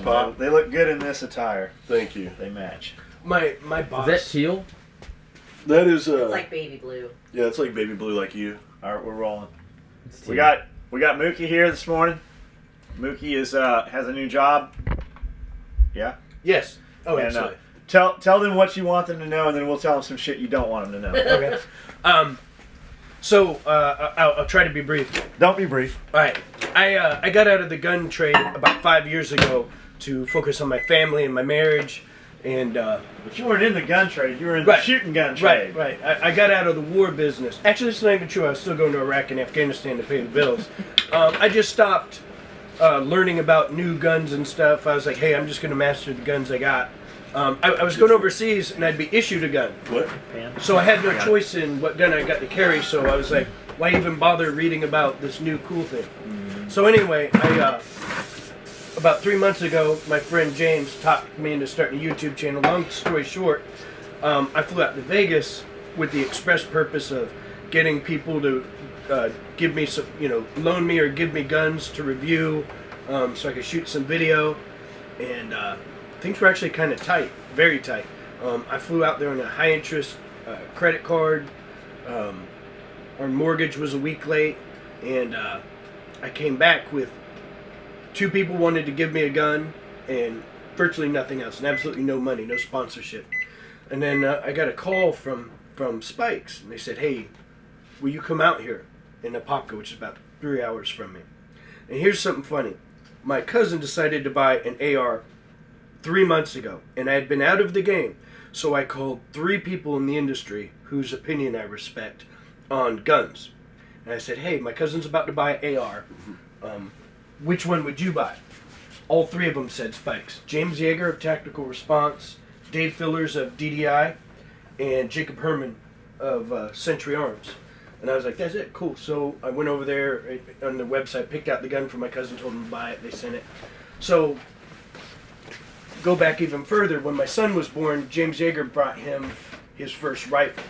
Pop. They look good in this attire. Thank you. They match. My boss. Is that teal? That is It's like baby blue. yeah, it's like baby blue, like you. All right, we're rolling. It's teal. We got Mookie here this morning. Mookie is has a new job. Yeah. Yes. Oh, And, absolutely. Tell them what you want them to know, and then we'll tell them some shit you don't want them to know. Okay. So I'll try to be brief. Don't be brief. All right. I got out of the gun trade about 5 years ago to focus on my family and my marriage, and But you weren't in the gun trade. You were in the Right. shooting gun trade. right. I got out of the war business. Actually, it's not even true. I was still going to Iraq and Afghanistan to pay the bills. I just stopped learning about new guns and stuff. I was like, hey, I'm just going to master the guns I got. I was going overseas and I'd be issued a gun. What? So I had no choice in what gun I got to carry, so I was like, why even bother reading about this new cool thing? So anyway, about 3 months ago, my friend James talked me into starting a YouTube channel. Long story short, I flew out to Vegas with the express purpose of getting people to give me some, loan me or give me guns to review, so I could shoot some video, and things were actually kind of tight, very tight. I flew out there on a high interest credit card. Our mortgage was a week late, and I came back with 2 people wanted to give me a gun and virtually nothing else, and absolutely no money, no sponsorship. And then I got a call from Spikes, and they said, hey, will you come out here in Apopka, which is about 3 hours from me. And here's something funny. My cousin decided to buy an AR 3 months ago, and I had been out of the game, so I called 3 people in the industry whose opinion I respect on guns. And I said, hey, my cousin's about to buy an AR. Which one would you buy? All 3 of them said Spikes. James Yeager of Tactical Response, Dave Fillers of DDI, and Jacob Herman of Century Arms. And I was like, that's it, cool. So I went over there on the website, picked out the gun for my cousin, told him to buy it, they sent it. So go back even further, when my son was born, James Yeager brought him his first rifle.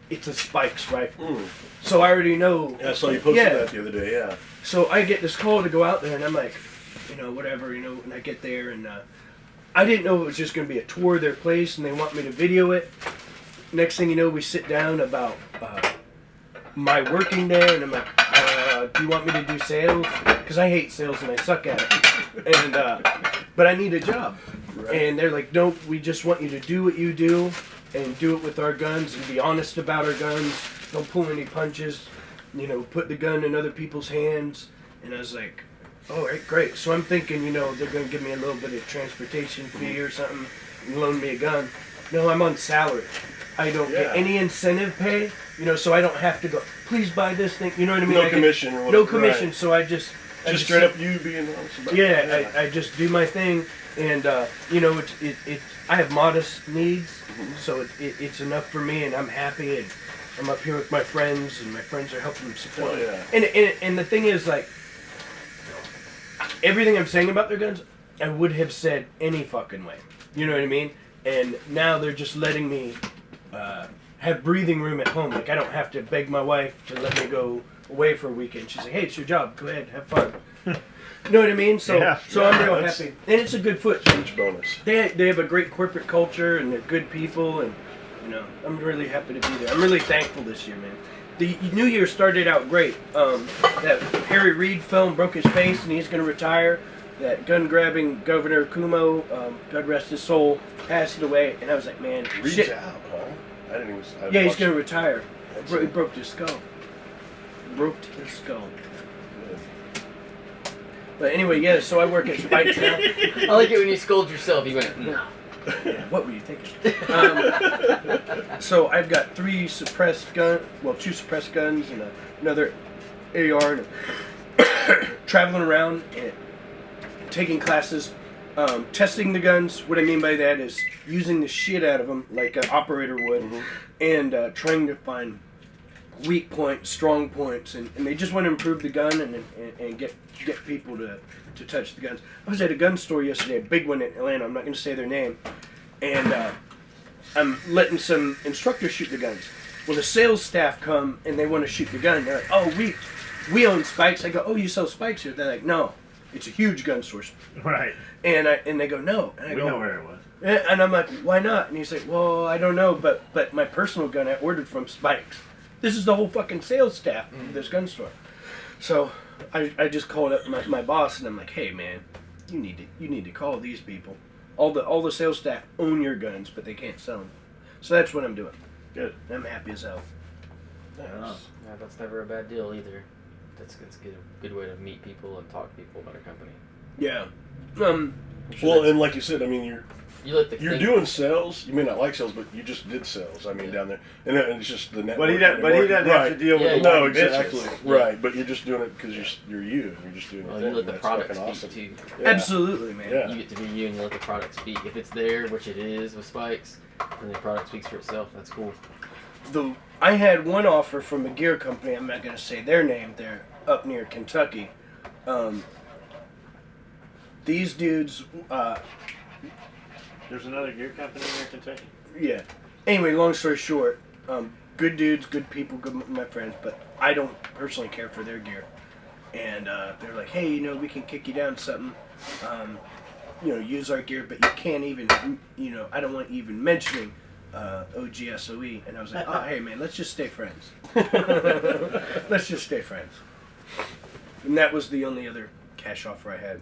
It's a Spikes rifle. So I already know. I saw you posted that the other day, yeah. So I get this call to go out there, and I'm like, whatever, and I get there, and I didn't know it was just going to be a tour of their place, and they want me to video it. Next thing you know, we sit down about my working there, and I'm like, do you want me to do sales? Because I hate sales, and I suck at it. And but I need a job. Right. And they're like, no, we just want you to do what you do, and do it with our guns, and be honest about our guns. Don't pull any punches. Put the gun in other people's hands. And I was like, all right, great. So I'm thinking, they're going to give me a little bit of transportation fee or something and loan me a gun. No, I'm on salary. I don't get any incentive pay, so I don't have to go, please buy this thing, you know what I mean? No commission or whatever. No commission, right. So I just straight up you being honest about it. I just do my thing, and I have modest needs, so it's enough for me, and I'm happy, and I'm up here with my friends, and my friends are helping support me. And the thing is, like, everything I'm saying about their guns, I would have said any fucking way. You know what I mean? And now they're just letting me have breathing room at home. Like, I don't have to beg my wife to let me go away for a weekend. She's like, hey, it's your job. Go ahead, have fun. You know what I mean? So I'm real happy. And it's a good foot. Huge bonus. They have a great corporate culture, and they're good people, and I'm really happy to be there. I'm really thankful this year, man. The new year started out great. That Harry Reid film broke his face, and he's going to retire. That gun-grabbing Governor Cuomo, God rest his soul, passed away. And I was like, man, Reid's out, huh? I didn't even... Yeah, he's going to retire. He broke his skull. Broke his skull. But anyway, so I work at Spikes now. I like it when you scold yourself. You went, no. Yeah, what were you thinking? So I've got 2 suppressed guns, and another AR, and traveling around and taking classes, testing the guns. What I mean by that is using the shit out of them like an operator would, and trying to find weak points, strong points, and they just want to improve the gun and get people to touch the guns. I was at a gun store yesterday, a big one in Atlanta. I'm not going to say their name, and I'm letting some instructors shoot the guns. Well, the sales staff come and they want to shoot the gun. They're like, "Oh, we own Spikes." I go, "Oh, you sell Spikes here?" They're like, "No, it's a huge gun store." Right. And they go, no. And I We go, know where it was. and I'm like, why not? And he's like, well, I don't know, but my personal gun I ordered from Spike's. This is the whole fucking sales staff of this gun store. So I just called up my boss and I'm like, hey man, you need to call these people. All the sales staff own your guns, but they can't sell them. So that's what I'm doing. Good. I'm happy as hell. Nice. Yeah, that's never a bad deal either. That's a good way to meet people and talk to people about a company. Yeah. Well, and like you said, I mean, you're Thing. doing sales. You may not like sales, but you just did sales. I mean, down there, and it's just the network. But he doesn't have to deal with the No, fucking exactly. bitches. Right, but you're just doing it because you're you. You're just doing Well, your you thing. let the That's product fucking speak awesome. too. Yeah. Absolutely, man. Yeah. You get to be you and you let the product speak. If it's there, which it is with Spikes, and the product speaks for itself, that's cool. I had one offer from a gear company. I'm not going to say their name. They're up near Kentucky. These dudes, There's another gear company near Kentucky. yeah. Anyway, long story short, good dudes, good people, good my friends, but I don't personally care for their gear. And they're like, hey, we can kick you down something. Use our gear, but you can't even, I don't want you even mentioning OGSOE. And I was like, oh, hey, man, let's just stay friends. Let's just stay friends. And that was the only other cash offer I had.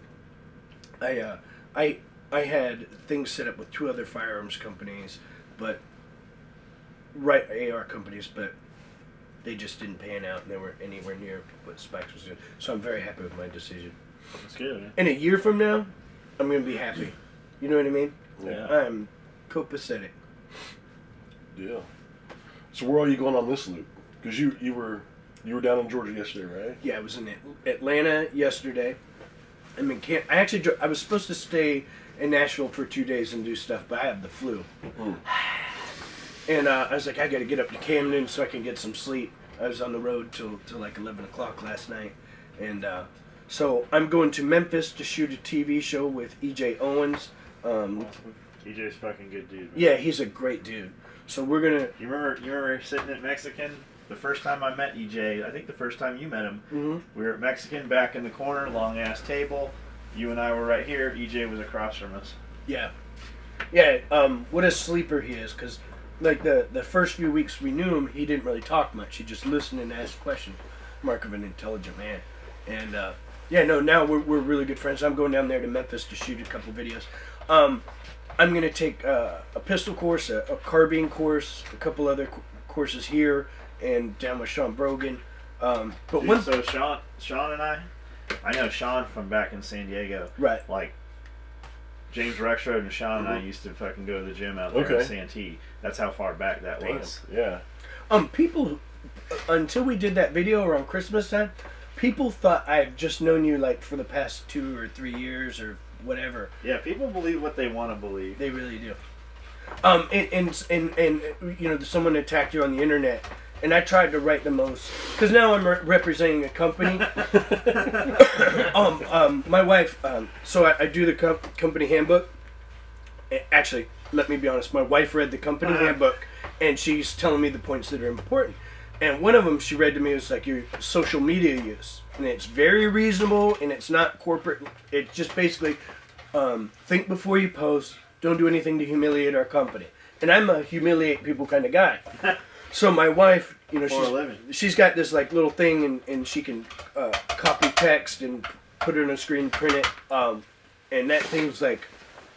I had things set up with 2 other firearms companies, but AR companies, but they just didn't pan out and they weren't anywhere near what Spikes was doing. So I'm very happy with my decision. That's good, man. In a year from now, I'm gonna be happy. You know what I mean? Yeah. I'm copacetic. Yeah. So where are you going on this loop? Because you were down in Georgia yesterday, right? Yeah, I was in Atlanta yesterday. I'm in camp. I was supposed to stay in Nashville for 2 days and do stuff, but I have the flu. Mm. And I was like, I got to get up to Camden so I can get some sleep. I was on the road till like 11 o'clock last night. And so I'm going to Memphis to shoot a TV show with E.J. Owens. EJ's fucking good dude. Man. Yeah, he's a great dude. So we're going to... You remember sitting at Mexican? The first time I met EJ, I think the first time you met him, we were at Mexican back in the corner, long ass table. You and I were right here. EJ was across from us. Yeah. Yeah, what a sleeper he is, because like the first few weeks we knew him, he didn't really talk much. He just listened and asked questions. Mark of an intelligent man. And now we're really good friends. I'm going down there to Memphis to shoot a couple videos. I'm going to take a pistol course, a carbine course, a couple other courses here, and down with Sean Brogan. So Sean and I know Sean from back in San Diego. Right. Like, James Rexroad and Sean and I used to fucking go to the gym out there in Santee. That's how far back that was. Yeah. People, until we did that video around Christmas time, people thought I've just known you like for the past 2 or 3 years or whatever. Yeah, people believe what they want to believe. They really do. And someone attacked you on the internet, and I tried to write the most, because now I'm representing a company. My wife, so I do the company handbook. Actually, let me be honest, my wife read the company handbook, and she's telling me the points that are important. And one of them she read to me was like your social media use. And it's very reasonable, and it's not corporate. It's just basically think before you post. Don't do anything to humiliate our company. And I'm a humiliate people kind of guy. So my wife, she's got this like little thing, and she can copy text and put it on a screen, print it, and that thing's like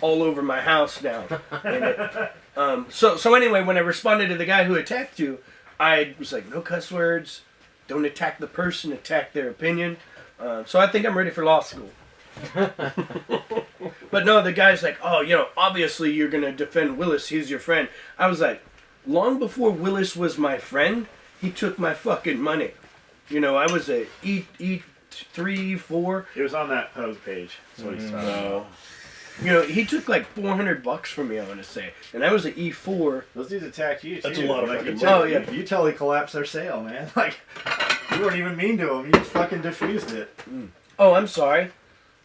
all over my house now. And so anyway, when I responded to the guy who attacked you, I was like, no cuss words, don't attack the person, attack their opinion. So I think I'm ready for law school. But no, the guy's like, oh, obviously you're going to defend Willis. He's your friend. I was like, long before Willis was my friend, he took my fucking money. I was a E3, 4. It was on that post page. That's what he's talking about. He took like $400 from me, I want to say. And I was an E4. Those dudes attacked you, too. That's a lot of like, fucking money. You totally collapsed their sale, man. Like, you weren't even mean to them. You just fucking diffused it. Oh, I'm sorry.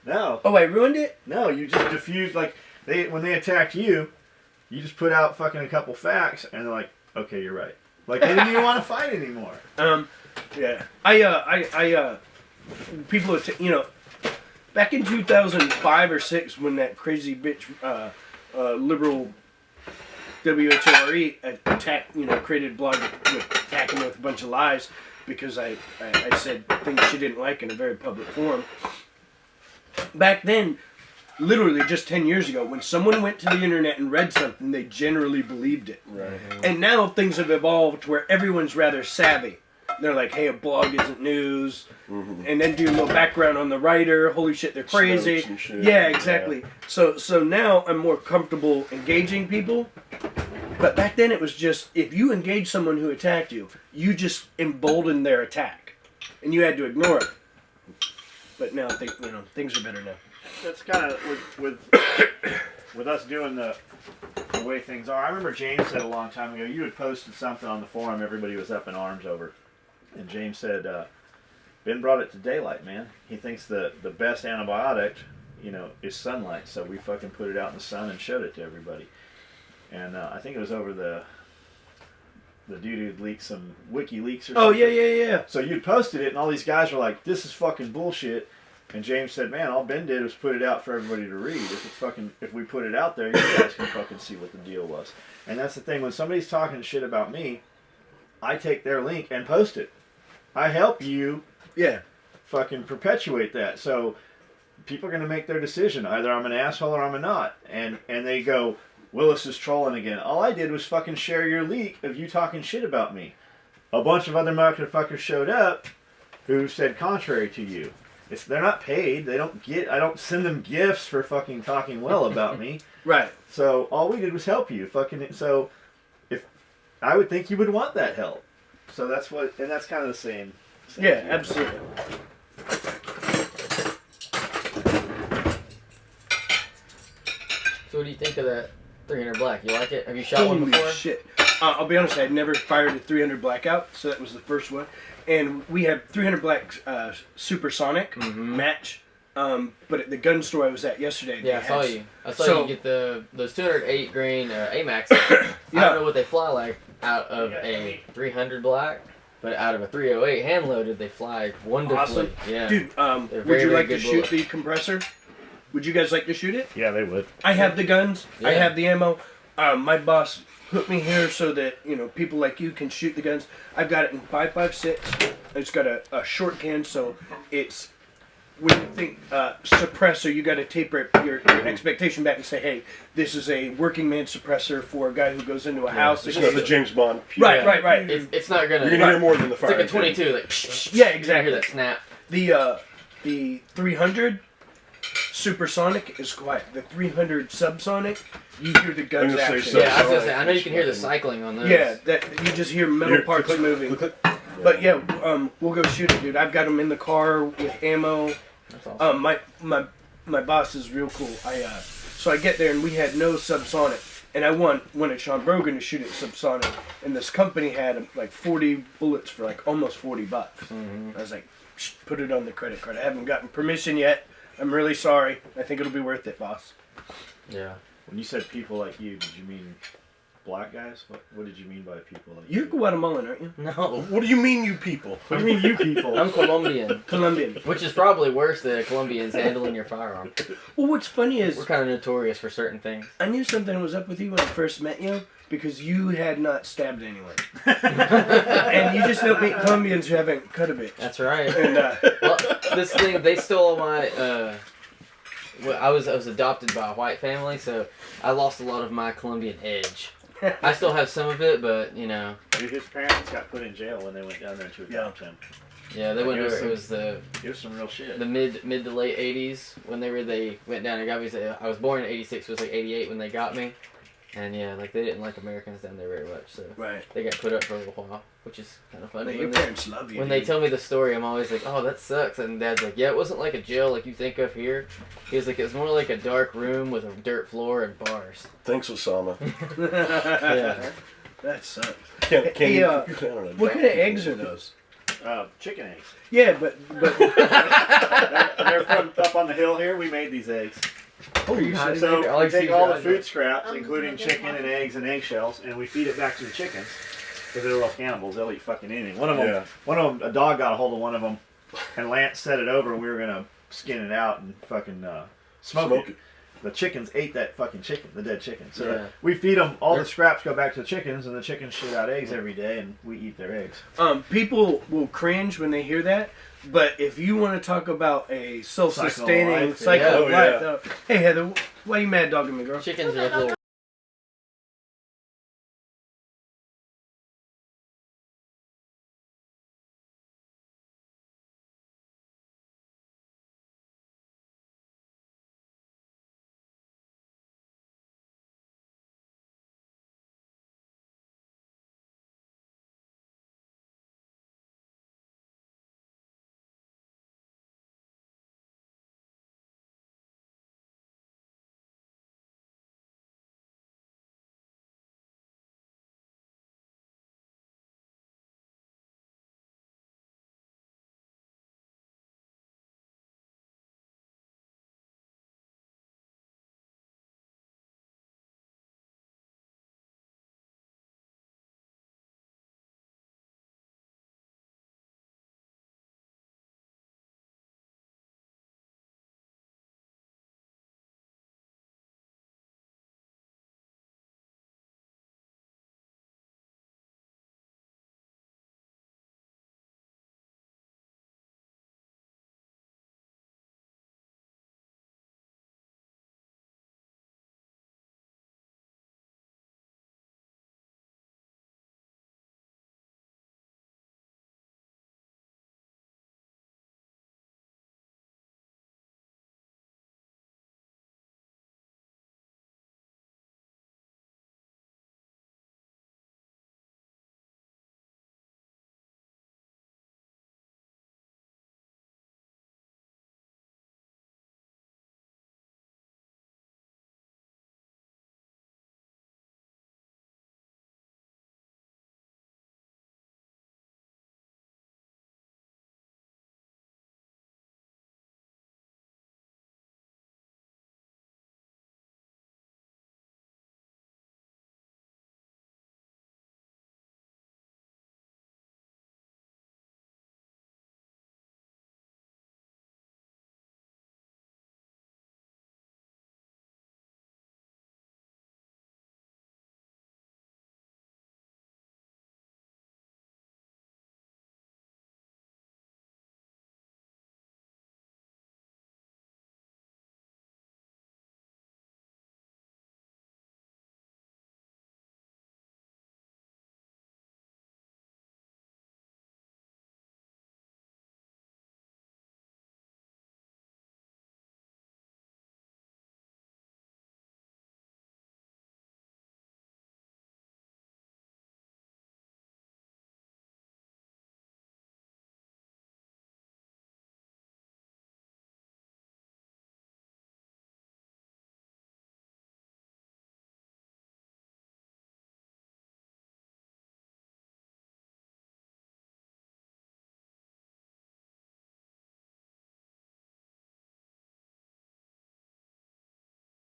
No. Oh, I ruined it? No, you just diffused, like, when they attacked you, you just put out fucking a couple facts, and they're like, okay, you're right. Like, they didn't even want to fight anymore. Yeah. People, back in 2005 or 6 when that crazy bitch, liberal WHORE attacked, created a blog attacking me with a bunch of lies because I said things she didn't like in a very public forum. Back then, literally just 10 years ago, when someone went to the internet and read something, they generally believed it. Right. And now things have evolved to where everyone's rather savvy. They're like, hey, a blog isn't news. Mm-hmm. And then do a little background on the writer. Holy shit, they're crazy. Yeah, exactly. Yeah. So now I'm more comfortable engaging people. But back then it was just, if you engage someone who attacked you, you just emboldened their attack. And you had to ignore it. But now, things are better now. That's kind of with us doing the way things are. I remember James said a long time ago, you had posted something on the forum everybody was up in arms over. And James said, Ben brought it to daylight, man. He thinks the best antibiotic, is sunlight. So we fucking put it out in the sun and showed it to everybody. And I think it was over the dude who leaked some WikiLeaks or something. Oh, yeah. So you posted it, and all these guys were like, this is fucking bullshit. And James said, man, all Ben did was put it out for everybody to read. If we put it out there, you guys can fucking see what the deal was. And that's the thing. When somebody's talking shit about me, I take their link and post it. I help you fucking perpetuate that. So people are going to make their decision. Either I'm an asshole or I'm a not. And they go, Willis is trolling again. All I did was fucking share your leak of you talking shit about me. A bunch of other motherfuckers showed up who said contrary to you. They're not paid. I don't send them gifts for fucking talking well about me. Right. So all we did was help you. So if I would think you would want that help. So that's kind of the same. Yeah, absolutely. So what do you think of that 300 black? You like it? Have you shot one before? Holy shit. I'll be honest, I had never fired a 300 Blackout, so that was the first one. And we had 300 black supersonic match. But at the gun store I was at yesterday, yeah, I saw you get those 208 grain AMAX. I don't know what they fly like out of a 300 black, but out of a 308 hand loaded, they fly wonderfully. Awesome. Yeah, dude. Would you like to shoot the compressor? Would you guys like to shoot it? Yeah, they would. I have the guns. Yeah. I have the ammo. My boss put me here so that people like you can shoot the guns. I've got it in 5.56. It's got a short can, so it's. When you think suppressor, you got to taper your expectation back and say, "Hey, this is a working man suppressor for a guy who goes into a house." It's not the James Bond. Right. It's not gonna. You're gonna hear more than the fire. It's like a 22, like yeah, exactly. You hear that snap. The 300 supersonic is quiet. The 300 subsonic, you hear the guns action. Yeah, I was gonna say. I know you can hear the cycling on those. Yeah, that you just hear metal parts moving. But yeah, we'll go shoot it, dude. I've got them in the car with ammo. That's awesome. My boss is real cool. So I get there and we had no subsonic, and I wanted Sean Brogan to shoot it subsonic, and this company had like 40 bullets for like almost $40. Mm-hmm. I was like, put it on the credit card. I haven't gotten permission yet. I'm really sorry. I think it'll be worth it, boss. Yeah. When you said people like you, did you mean black guys? What did you mean by people like you? You're Guatemalan, aren't you? No. What do you mean, you people? What do you mean, you people? I'm Colombian. Colombian. Which is probably worse than Colombians handling your firearm. Well, what's funny is we're kind of notorious for certain things. I knew something was up with you when I first met you because you had not stabbed anyone, and you just don't meet Colombians who haven't cut a bitch. That's right. And well, this thing they stole my. Well, I was adopted by a white family, so I lost a lot of my Colombian edge. I still have some of it, but Dude, his parents got put in jail when they went down there to adopt him. Yeah, they went over. It was some real shit. The mid to late '80s when they went down and got me. I was born in '86. It was like '88 when they got me, and yeah, like they didn't like Americans down there very much, so they got put up for a little while, which is kind of funny. Your parents love you. When they tell me the story, I'm always like, "Oh, that sucks," and Dad's like, "Yeah, it wasn't like a jail like you think of here." He was like, "It was more like a dark room with a dirt floor and bars." Thanks, Osama. Yeah. That sucks. What kind of eggs are those? Chicken eggs. Yeah, but they're from up on the hill here. We made these eggs. Oh, you should. So we take all the food scraps, including chicken and eggs and eggshells, and we feed it back to the chickens because they're little cannibals. They'll eat fucking anything. One of them, a dog got a hold of one of them, and Lance set it over, and we were gonna skin it out and fucking smoke it. The chickens ate that fucking chicken, the dead chicken. So we feed them, all the scraps go back to the chickens, and the chickens shit out eggs every day, and we eat their eggs. People will cringe when they hear that, but if you want to talk about a self-sustaining cycle of life, hey Heather, why are you mad dogging me, girl? Chickens are like little